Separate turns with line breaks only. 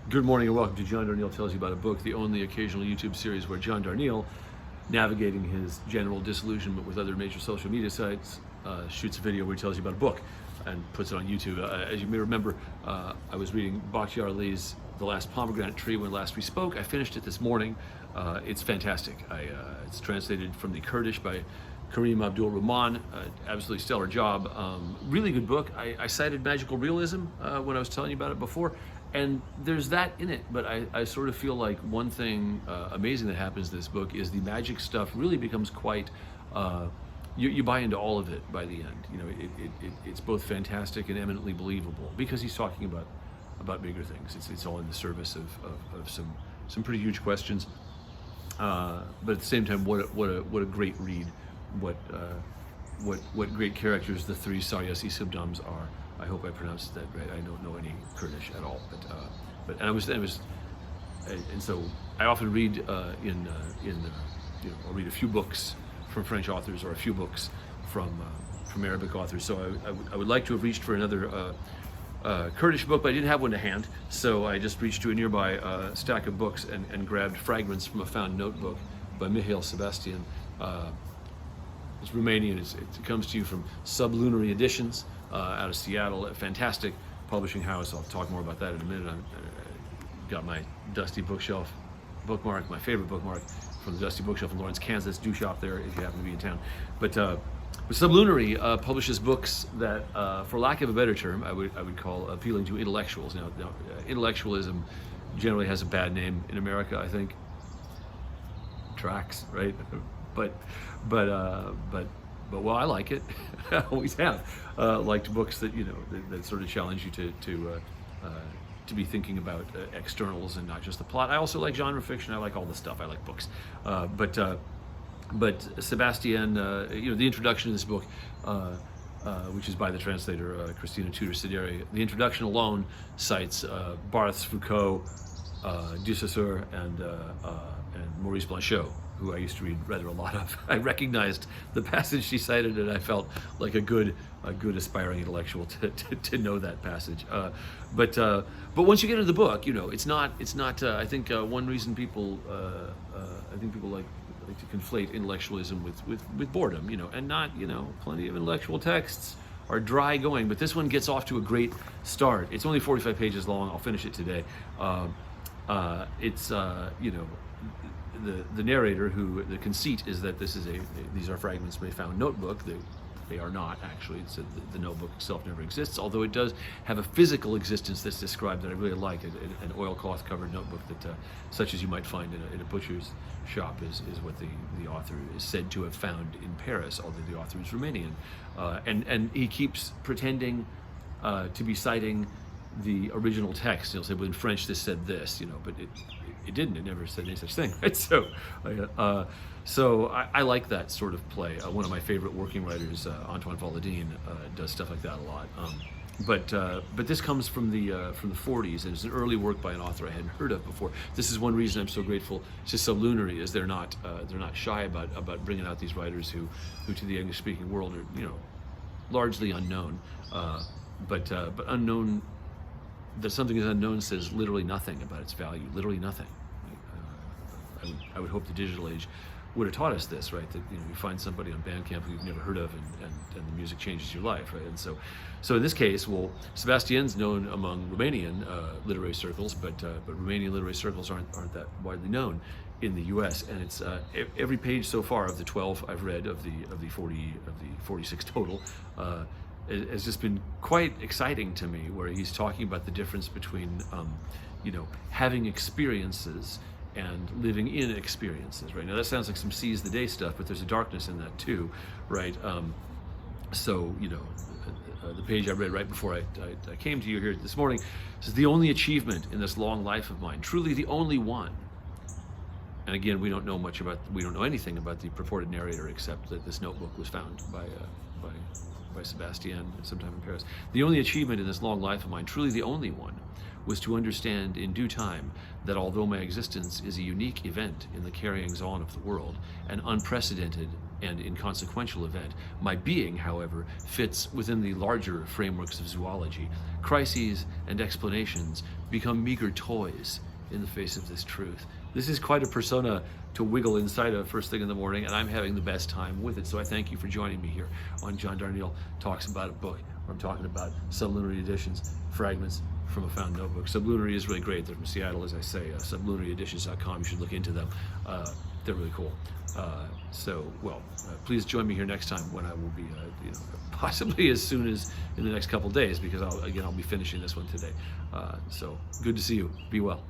Good morning and welcome to John Darnielle Tells You About a Book, the only occasional YouTube series where John Darnielle, navigating his general disillusionment with other major social media sites, shoots a video where he tells you about a book and puts it on YouTube. As you may remember, I was reading Bakhtiar Ali's The Last Pomegranate Tree when last we spoke. I finished it this morning. It's fantastic. It's translated from the Kurdish by Karim Abdul Rahman. Absolutely stellar job. Really good book. I cited magical realism when I was telling you about it before. And there's that in it, but I sort of feel like one thing amazing that happens in this book is the magic stuff really becomes quite, you buy into all of it by the end. You know, it's both fantastic and eminently believable because he's talking about bigger things. It's all in the service of some pretty huge questions. But at the same time, what a great read. What great characters the three Sayasi Subdams are. I hope I pronounced that right. I don't know any Kurdish at all, and so I often read I'll read a few books from French authors or a few books from Arabic authors. So I would like to have reached for another Kurdish book, but I didn't have one to hand. So I just reached to a nearby stack of books and grabbed fragments from a found notebook by Mihail Sebastian. It's Romanian. It comes to you from Sublunary Editions out of Seattle. A fantastic publishing house. I'll talk more about that in a minute. I've got my dusty bookshelf bookmark, my favorite bookmark from the Dusty Bookshelf in Lawrence, Kansas. Do shop there if you happen to be in town. But Sublunary publishes books that, for lack of a better term, I would call appealing to intellectuals. Now intellectualism generally has a bad name in America, I think. Tracks, right? But well, I like it. I always have liked books that that sort of challenge you to be thinking about externals and not just the plot. I also like genre fiction. I like all the stuff. I like books. But Sebastian, the introduction to this book, which is by the translator Christina Tudor-Sideri, the introduction alone cites Barthes, Foucault, de Saussure, and Maurice Blanchot, who I used to read rather a lot of. I recognized the passage she cited, and I felt like a good aspiring intellectual to know that passage. But once you get into the book, it's not. I think one reason people like to conflate intellectualism with boredom, and not, plenty of intellectual texts are dry going, but this one gets off to a great start. It's only 45 pages long. I'll finish it today. The narrator, the conceit is that these are fragments from a found notebook. They are not actually. The notebook itself never exists, although it does have a physical existence that's described that I really like. An oilcloth covered notebook that, such as you might find in a butcher's shop, is what the author is said to have found in Paris, although the author is Romanian, and he keeps pretending to be citing the original text. He'll say, well, in French this said this, but it didn't. It never said any such thing. Right? So I like that sort of play. One of my favorite working writers, Antoine Volodine, does stuff like that a lot. But this comes from the 40s, and it's an early work by an author I hadn't heard of before. This is one reason I'm so grateful to Sublunary, is they're not shy about bringing out these writers who to the English-speaking world are largely unknown, but unknown. That something is unknown says literally nothing about its value, literally nothing. I would hope the digital age would have taught us this, right? That you find somebody on Bandcamp who you've never heard of, and the music changes your life, right? And so in this case, well, Sebastian's known among Romanian literary circles, but Romanian literary circles aren't that widely known in the U.S. And it's every page so far of the 12 I've read of the 46 total. Has just been quite exciting to me, where he's talking about the difference between, having experiences and living in experiences, right? Now that sounds like some seize the day stuff, but there's a darkness in that too, right? The page I read right before I came to you here this morning says, the only achievement in this long life of mine, truly the only one. And again, we don't know anything about the purported narrator, except that this notebook was found by Sebastian sometime in Paris. The only achievement in this long life of mine, truly the only one, was to understand in due time that although my existence is a unique event in the carryings on of the world, an unprecedented and inconsequential event, my being, however, fits within the larger frameworks of zoology. Crises and explanations become meager toys in the face of this truth. This is quite a persona to wiggle inside of first thing in the morning, and I'm having the best time with it. So I thank you for joining me here on John Darnielle Talks About a Book, where I'm talking about sublunary editions, fragments from a found notebook. Sublunary is really great. They're from Seattle, as I say. Sublunarlyeditions.com. You should look into them. They're really cool. Please join me here next time when I will be, possibly as soon as in the next couple days, because I'll be finishing this one today. So good to see you. Be well.